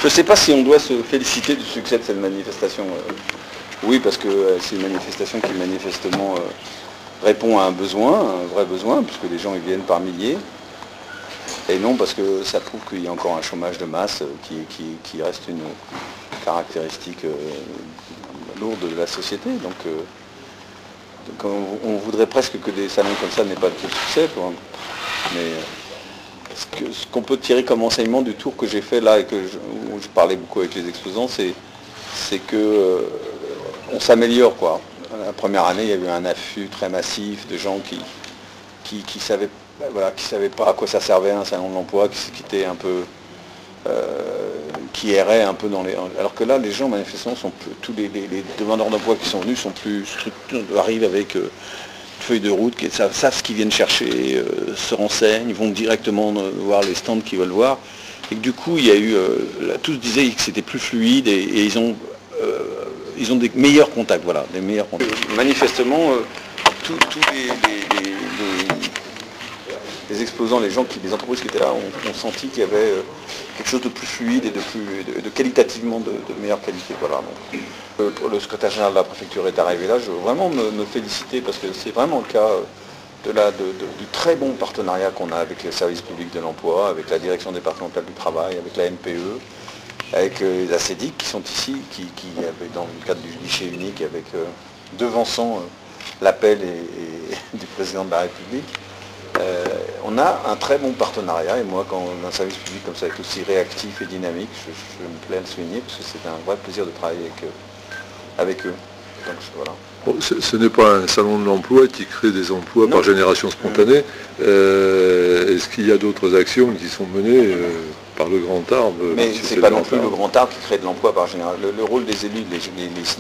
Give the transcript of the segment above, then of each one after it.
Je ne sais pas si on doit se féliciter du succès de cette manifestation. Oui, parce que c'est une manifestation qui manifestement répond à un besoin, un vrai besoin, puisque les gens y viennent par milliers. Et non parce que ça prouve qu'il y a encore un chômage de masse qui reste une caractéristique lourde de la société. Donc on voudrait presque que des salons comme ça n'aient pas de succès. Mais ce qu'on peut tirer comme enseignement du tour que j'ai fait là et où je parlais beaucoup avec les exposants, c'est que on s'améliore, quoi. La première année, il y avait un afflux très massif de gens qui savaient pas à quoi ça servait un salon de l'emploi, qui était un peu qui erraient un peu dans les. Alors que là, les gens manifestement tous les demandeurs d'emploi qui sont venus sont plus arrivent avec une feuille de route, savent ce qu'ils viennent chercher, se renseignent, vont directement voir les stands qu'ils veulent voir. Et que du coup, il y a eu, tous disaient que c'était plus fluide et ils ont des meilleurs contacts, voilà, des meilleurs contacts. Manifestement, tous les exposants, les entreprises qui étaient là ont senti qu'il y avait quelque chose de plus fluide et de qualitativement de meilleure qualité. Voilà. Donc, le secrétaire général de la préfecture est arrivé là, je veux vraiment me féliciter parce que c'est vraiment le cas du très bon partenariat qu'on a avec les services publics de l'emploi, avec la direction départementale du travail, avec la NPE, avec les ACEDIC qui sont ici, qui dans le cadre du guichet unique, avec devançant l'appel du président de la République. On a un très bon partenariat et moi, quand un service public comme ça est aussi réactif et dynamique, je me plais à le souligner parce que c'est un vrai plaisir de travailler avec eux. Donc, voilà. Bon, ce n'est pas un salon de l'emploi qui crée des emplois par génération spontanée. Est-ce qu'il y a d'autres actions qui sont menées par le Grand Arbre? Mais ce n'est pas non plus le Grand Arbre qui crée de l'emploi par génération. Le rôle des élus,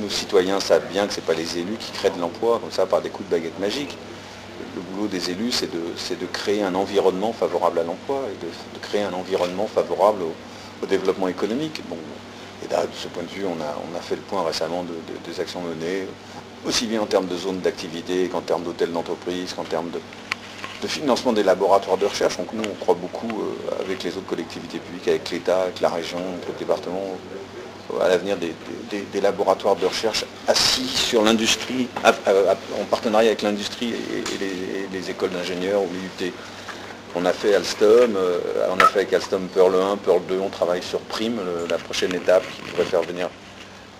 nos citoyens savent bien que ce n'est pas les élus qui créent de l'emploi comme ça par des coups de baguette magique. Le boulot des élus, c'est de créer un environnement favorable à l'emploi et de créer un environnement favorable au développement économique. Bon, et là, de ce point de vue, on a fait le point récemment des actions menées, aussi bien en termes de zones d'activité qu'en termes d'hôtels d'entreprise, qu'en termes de financement des laboratoires de recherche. Donc nous, on croit beaucoup avec les autres collectivités publiques, avec l'État, avec la région, avec le département, à l'avenir des laboratoires de recherche assis sur l'industrie, en partenariat avec l'industrie et les écoles d'ingénieurs ou l'IUT. On a fait Alstom, on a fait avec Alstom Pearl 1, Pearl 2, on travaille sur Prime, la prochaine étape qui pourrait faire venir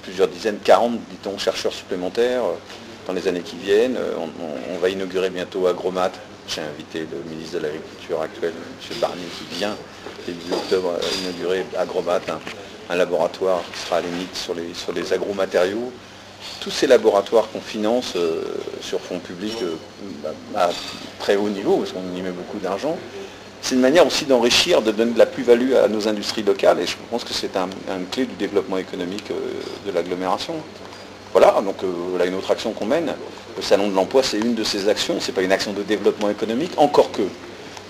plusieurs dizaines, 40, dit-on, chercheurs supplémentaires dans les années qui viennent. On va inaugurer bientôt Agromat. J'ai invité le ministre de l'Agriculture actuel, M. Barnier, qui vient début octobre inaugurer Agromat, un laboratoire qui sera à limite sur les agromatériaux. Tous ces laboratoires qu'on finance sur fonds publics à très haut niveau, parce qu'on y met beaucoup d'argent, c'est une manière aussi d'enrichir, de donner de la plus-value à nos industries locales, et je pense que c'est une clé du développement économique de l'agglomération. Voilà, donc voilà une autre action qu'on mène. Le Salon de l'Emploi, c'est une de ces actions, ce n'est pas une action de développement économique, encore que.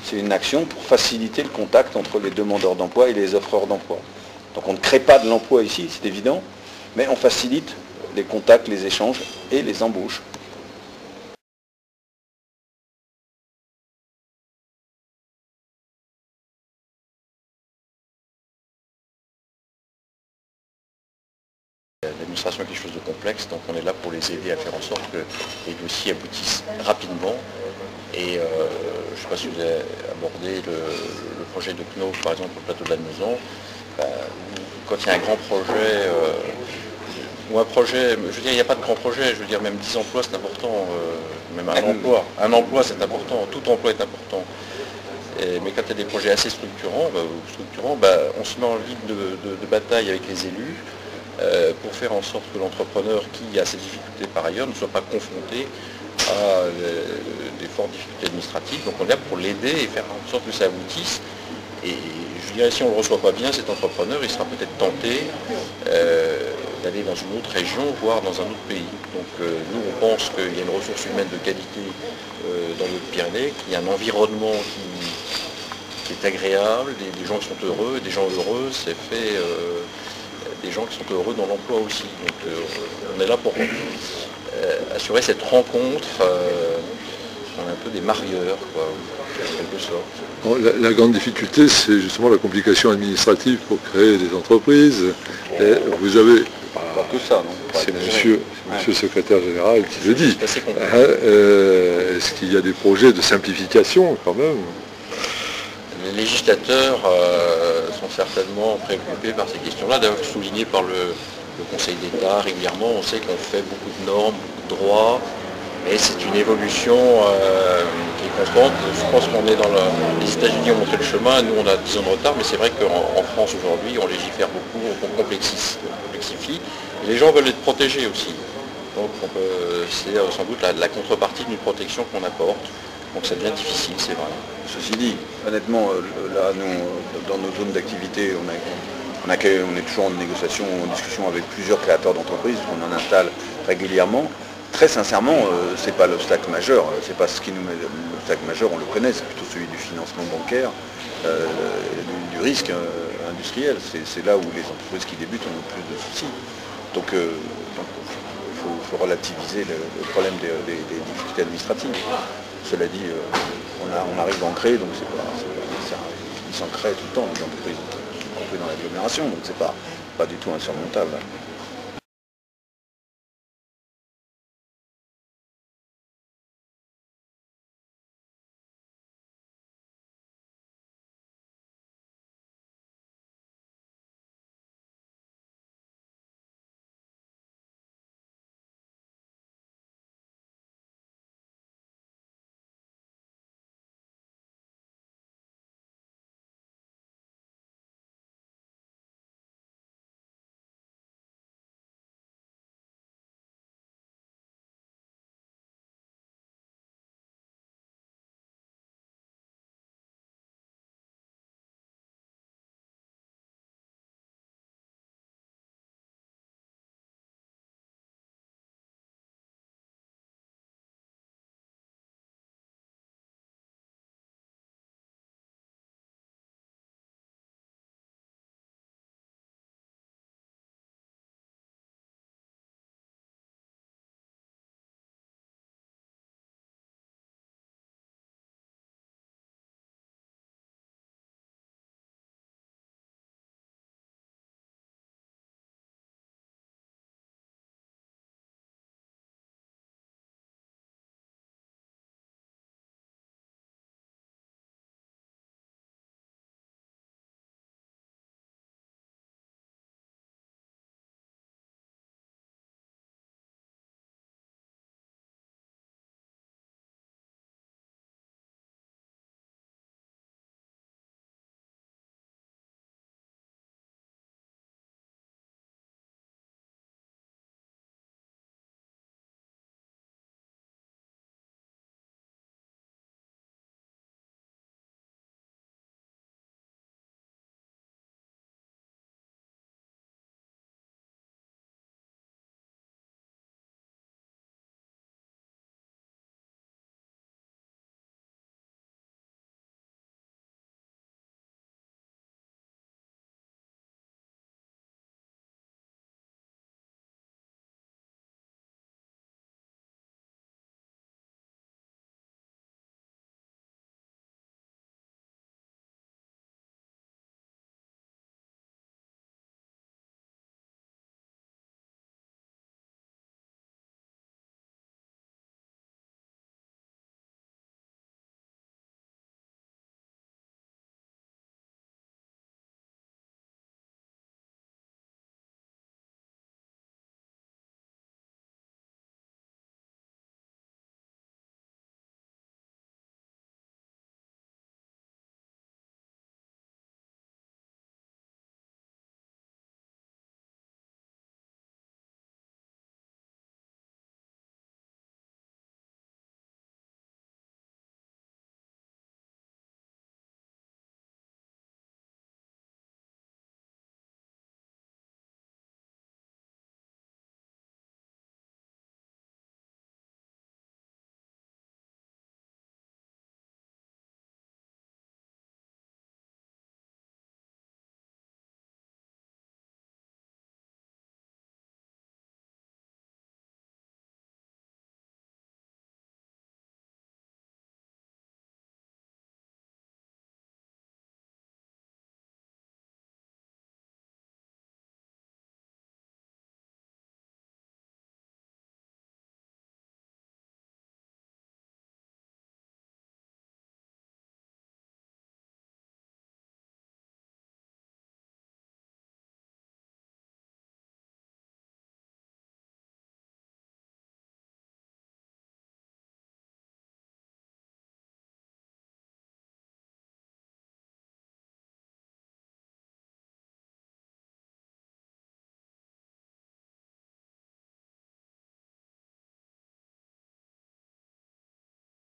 C'est une action pour faciliter le contact entre les demandeurs d'emploi et les offreurs d'emploi. Donc on ne crée pas de l'emploi ici, c'est évident, mais on facilite les contacts, les échanges et les embauches. L'administration est quelque chose de complexe, donc on est là pour les aider à faire en sorte que les dossiers aboutissent rapidement. Et je ne sais pas si vous avez abordé le projet de CNOV, par exemple, au plateau de la Maison. Quand il y a un grand projet, ou un projet, je veux dire, il n'y a pas de grand projet, je veux dire, même 10 emplois, c'est important, même un emploi, c'est important, tout emploi est important. Mais quand il y a des projets assez structurants, on se met en ligne de bataille avec les élus pour faire en sorte que l'entrepreneur qui a ses difficultés par ailleurs ne soit pas confronté à des fortes difficultés administratives. Donc on est là pour l'aider et faire en sorte que ça aboutisse. Et je dirais, si on ne le reçoit pas bien, cet entrepreneur, il sera peut-être tenté d'aller dans une autre région, voire dans un autre pays. Donc nous, on pense qu'il y a une ressource humaine de qualité dans les Pyrénées, qu'il y a un environnement qui est agréable, des gens qui sont heureux, des gens heureux, c'est fait des gens qui sont heureux dans l'emploi aussi. Donc on est là pour assurer cette rencontre On est un peu des marieurs, quoi, en quelque sorte. Bon, la grande difficulté, c'est justement la complication administrative pour créer des entreprises. Et vous avez... Pas que ça, non? C'est monsieur le secrétaire général qui le dit. C'est assez complexe. Est-ce qu'il y a des projets de simplification quand même? Les législateurs sont certainement préoccupés par ces questions-là, d'ailleurs souligné par le Conseil d'État régulièrement. On sait qu'on fait beaucoup de normes, beaucoup de droits, mais c'est une évolution qui est constante. Je pense qu'on est les États-Unis ont montré le chemin, nous on a 10 ans de retard, mais c'est vrai qu'en France aujourd'hui, on légifère beaucoup, on complexifie, et les gens veulent être protégés aussi. Donc c'est sans doute la contrepartie d'une protection qu'on apporte. Donc ça devient difficile, c'est vrai. Ceci dit, honnêtement, là, nous, dans nos zones d'activité, on est toujours en négociation, en discussion avec plusieurs créateurs d'entreprises, on en installe régulièrement. Très sincèrement, c'est pas l'obstacle majeur, c'est pas ce qui nous met l'obstacle majeur, on le connaît, c'est plutôt celui du financement bancaire, du risque industriel. C'est là où les entreprises qui débutent ont le plus de soucis. Donc il faut relativiser le problème des difficultés administratives. Cela dit, on arrive à en créer, donc ils s'en créent tout le temps, les entreprises, y compris dans l'agglomération, donc c'est pas du tout insurmontable.